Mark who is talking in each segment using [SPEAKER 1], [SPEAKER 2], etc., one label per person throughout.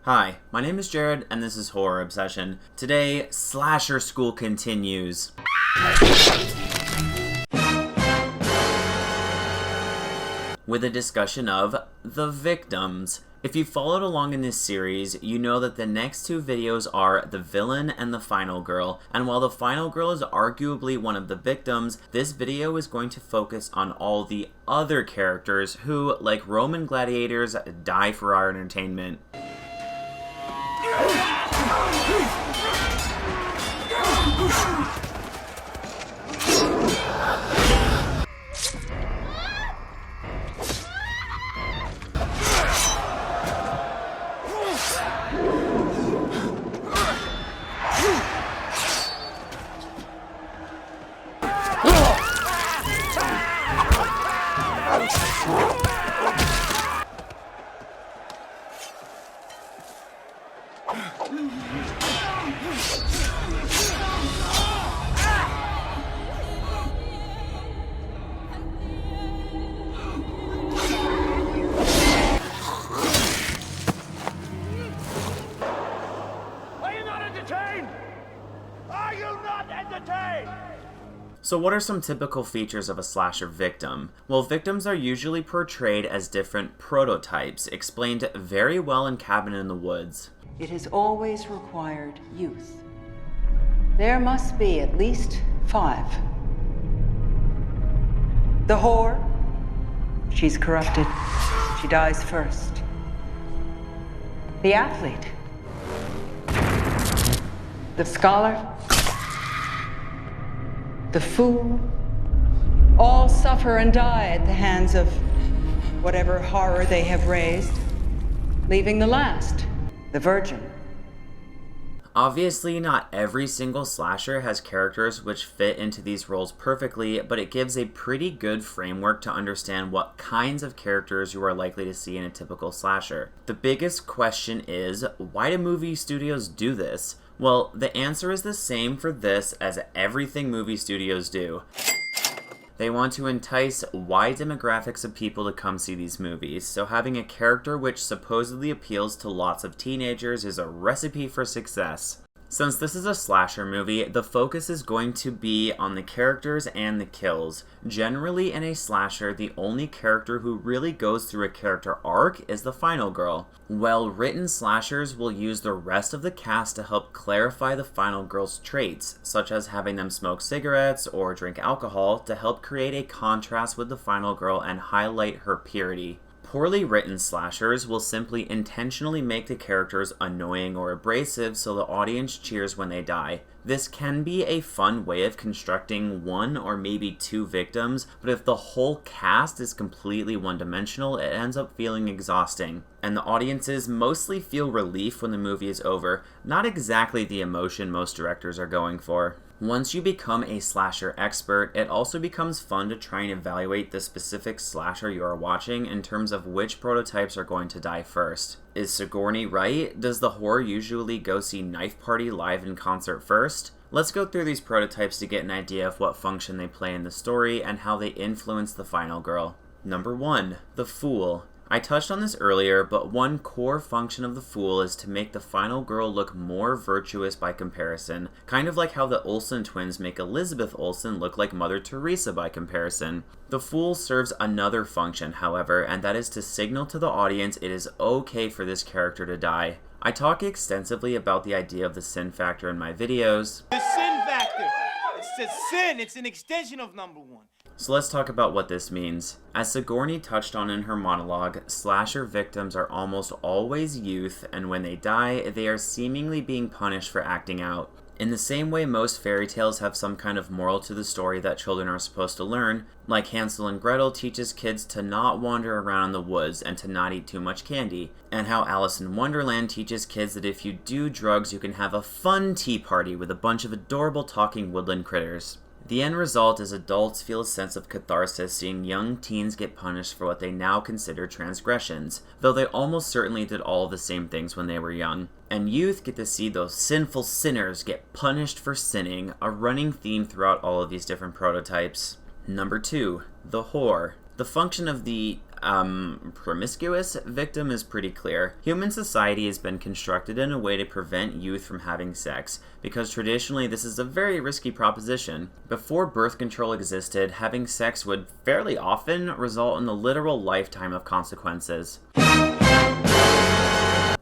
[SPEAKER 1] Hi, my name is Jared, and this is Horror Obsession. Today, Slasher School continues. With a discussion of the victims. If you followed along in this series, you know that the next two videos are the villain and the final girl, and while the final girl is arguably one of the victims, this video is going to focus on all the other characters who, like Roman gladiators, die for our entertainment. So what are some typical features of a slasher victim? Well, victims are usually portrayed as different prototypes, explained very well in Cabin in the Woods.
[SPEAKER 2] It has always required youth. There must be at least 5. The whore, she's corrupted. She dies first. The athlete. The scholar. The fool, all suffer and die at the hands of whatever horror they have raised, leaving the last, the virgin.
[SPEAKER 1] Obviously, not every single slasher has characters which fit into these roles perfectly, but it gives a pretty good framework to understand what kinds of characters you are likely to see in a typical slasher. The biggest question is, why do movie studios do this? Well, the answer is the same for this as everything movie studios do. They want to entice wide demographics of people to come see these movies, so having a character which supposedly appeals to lots of teenagers is a recipe for success. Since this is a slasher movie, the focus is going to be on the characters and the kills. Generally in a slasher, the only character who really goes through a character arc is the final girl. Well-written slashers will use the rest of the cast to help clarify the final girl's traits, such as having them smoke cigarettes or drink alcohol to help create a contrast with the final girl and highlight her purity. Poorly written slashers will simply intentionally make the characters annoying or abrasive so the audience cheers when they die. This can be a fun way of constructing 1 or maybe 2 victims, but if the whole cast is completely one-dimensional, it ends up feeling exhausting. And the audiences mostly feel relief when the movie is over, not exactly the emotion most directors are going for. Once you become a slasher expert, it also becomes fun to try and evaluate the specific slasher you are watching in terms of which prototypes are going to die first. Is Sigourney right? Does the whore usually go see Knife Party live in concert first? Let's go through these prototypes to get an idea of what function they play in the story and how they influence the final girl. Number 1. The Fool. I touched on this earlier, but one core function of the Fool is to make the final girl look more virtuous by comparison, kind of like how the Olsen twins make Elizabeth Olsen look like Mother Teresa by comparison. The Fool serves another function, however, and that is to signal to the audience it is okay for this character to die. I talk extensively about the idea of the sin factor in my videos.
[SPEAKER 3] The sin factor! It's a sin, it's an extension of number 1.
[SPEAKER 1] So let's talk about what this means. As Sigourney touched on in her monologue, slasher victims are almost always youth, and when they die, they are seemingly being punished for acting out. In the same way most fairy tales have some kind of moral to the story that children are supposed to learn, like Hansel and Gretel teaches kids to not wander around in the woods and to not eat too much candy, and how Alice in Wonderland teaches kids that if you do drugs you can have a fun tea party with a bunch of adorable talking woodland critters. The end result is adults feel a sense of catharsis seeing young teens get punished for what they now consider transgressions, though they almost certainly did all the same things when they were young. And youth get to see those sinful sinners get punished for sinning, a running theme throughout all of these different prototypes. Number 2, the whore. The function of the promiscuous victim is pretty clear. Human society has been constructed in a way to prevent youth from having sex, because traditionally this is a very risky proposition. Before birth control existed, having sex would fairly often result in a literal lifetime of consequences.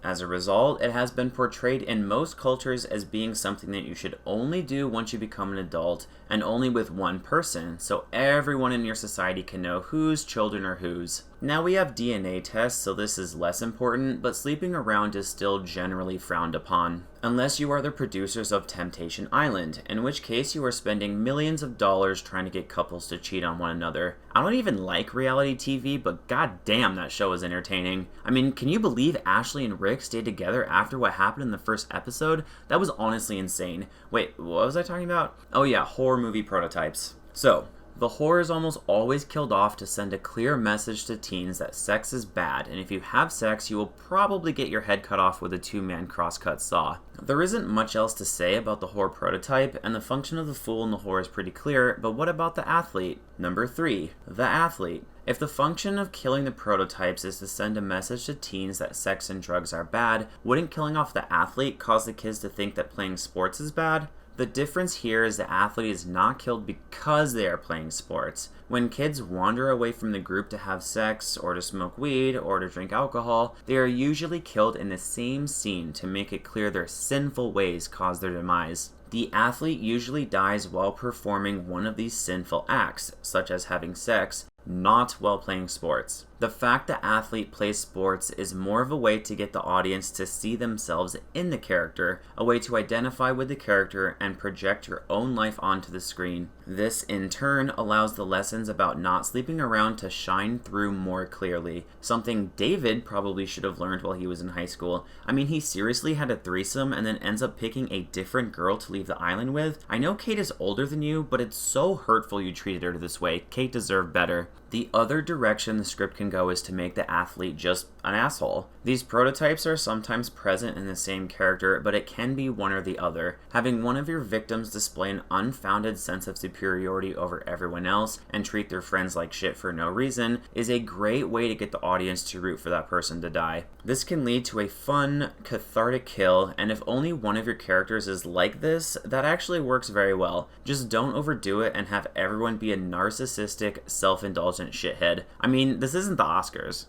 [SPEAKER 1] As a result, it has been portrayed in most cultures as being something that you should only do once you become an adult, and only with one person, so everyone in your society can know whose children are whose. Now we have DNA tests, so this is less important, but sleeping around is still generally frowned upon. Unless you are the producers of Temptation Island, in which case you are spending millions of dollars trying to get couples to cheat on one another. I don't even like reality TV, but goddamn that show is entertaining. I mean, can you believe Ashley and Rick stayed together after what happened in the first episode? That was honestly insane. Wait, what was I talking about? Oh yeah, horror movie prototypes. So, the whore is almost always killed off to send a clear message to teens that sex is bad, and if you have sex, you will probably get your head cut off with a two-man crosscut saw. There isn't much else to say about the whore prototype, and the function of the fool and the whore is pretty clear, but what about the athlete? Number 3, the athlete. If the function of killing the prototypes is to send a message to teens that sex and drugs are bad, wouldn't killing off the athlete cause the kids to think that playing sports is bad? The difference here is the athlete is not killed because they are playing sports. When kids wander away from the group to have sex, or to smoke weed, or to drink alcohol, they are usually killed in the same scene to make it clear their sinful ways cause their demise. The athlete usually dies while performing one of these sinful acts, such as having sex, not while playing sports. The fact the athlete plays sports is more of a way to get the audience to see themselves in the character, a way to identify with the character and project your own life onto the screen. This, in turn, allows the lessons about not sleeping around to shine through more clearly, something David probably should have learned while he was in high school. I mean, he seriously had a threesome and then ends up picking a different girl to leave the island with. I know Kate is older than you, but it's so hurtful you treated her this way. Kate deserved better. The other direction the script can go is to make the athlete just an asshole. These prototypes are sometimes present in the same character, but it can be one or the other. Having one of your victims display an unfounded sense of superiority over everyone else and treat their friends like shit for no reason is a great way to get the audience to root for that person to die. This can lead to a fun, cathartic kill, and if only one of your characters is like this, that actually works very well. Just don't overdo it and have everyone be a narcissistic, self-indulgent shithead. I mean, this isn't the Oscars.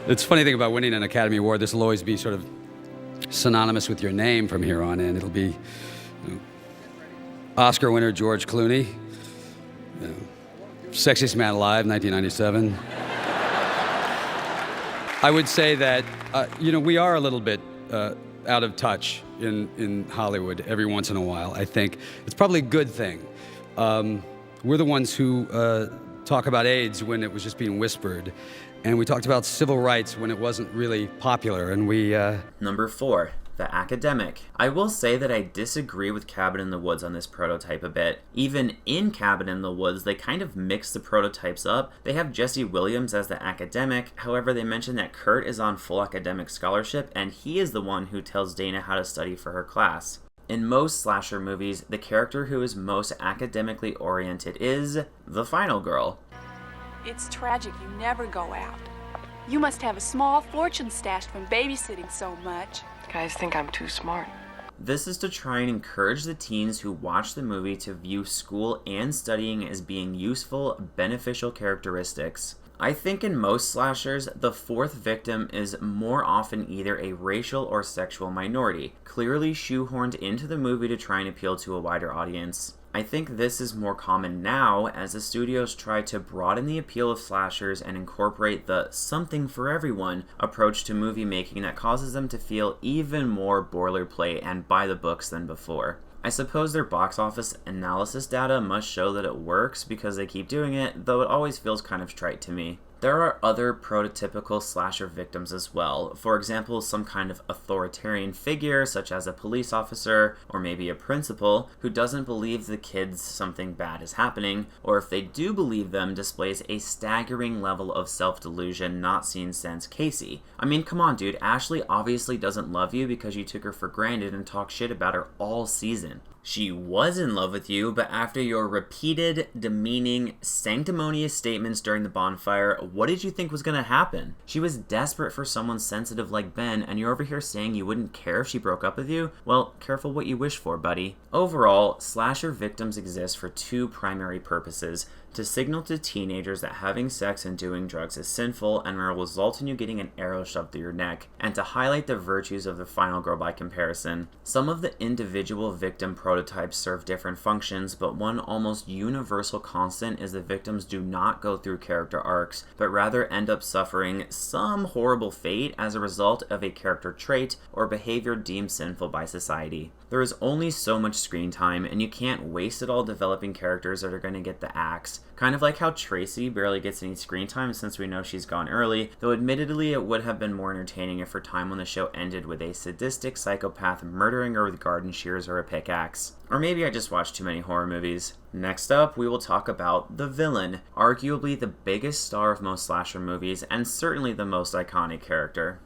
[SPEAKER 4] It's a funny thing about winning an Academy Award, this will always be sort of synonymous with your name from here on in. It'll be Oscar winner George Clooney, Sexiest Man Alive, 1997. I would say that, we are a little bit out of touch in Hollywood every once in a while, I think. It's probably a good thing. We're the ones who talk about AIDS when it was just being whispered, and we talked about civil rights when it wasn't really popular, and we...
[SPEAKER 1] Number 4. The academic. I will say that I disagree with Cabin in the Woods on this prototype a bit. Even in Cabin in the Woods, they kind of mix the prototypes up. They have Jesse Williams as the academic, however they mention that Kurt is on full academic scholarship, and he is the one who tells Dana how to study for her class. In most slasher movies, the character who is most academically oriented is the final girl.
[SPEAKER 5] It's tragic you never go out. You must have a small fortune stashed from babysitting so much.
[SPEAKER 6] Guys think I'm too smart.
[SPEAKER 1] This is to try and encourage the teens who watch the movie to view school and studying as being useful, beneficial characteristics. I think in most slashers, the fourth victim is more often either a racial or sexual minority, clearly shoehorned into the movie to try and appeal to a wider audience. I think this is more common now as the studios try to broaden the appeal of slashers and incorporate the something for everyone approach to movie making that causes them to feel even more boilerplate and by the books than before. I suppose their box office analysis data must show that it works because they keep doing it, though it always feels kind of trite to me. There are other prototypical slasher victims as well. For example, some kind of authoritarian figure, such as a police officer, or maybe a principal, who doesn't believe the kids something bad is happening, or if they do believe them, displays a staggering level of self-delusion not seen since Casey. I mean, come on dude, Ashley obviously doesn't love you because you took her for granted and talked shit about her all season. She was in love with you, but after your repeated, demeaning, sanctimonious statements during the bonfire, what did you think was gonna happen? She was desperate for someone sensitive like Ben, and you're over here saying you wouldn't care if she broke up with you? Well, careful what you wish for, buddy. Overall, slasher victims exist for two primary purposes: to signal to teenagers that having sex and doing drugs is sinful and will result in you getting an arrow shoved through your neck, and to highlight the virtues of the final girl by comparison. Some of the individual victim prototypes serve different functions, but one almost universal constant is the victims do not go through character arcs, but rather end up suffering some horrible fate as a result of a character trait or behavior deemed sinful by society. There is only so much screen time, and you can't waste it all developing characters that are going to get the axe. Kind of like how Tracy barely gets any screen time since we know she's gone early, though admittedly it would have been more entertaining if her time on the show ended with a sadistic psychopath murdering her with garden shears or a pickaxe. Or maybe I just watched too many horror movies. Next up, we will talk about the villain, arguably the biggest star of most slasher movies and certainly the most iconic character.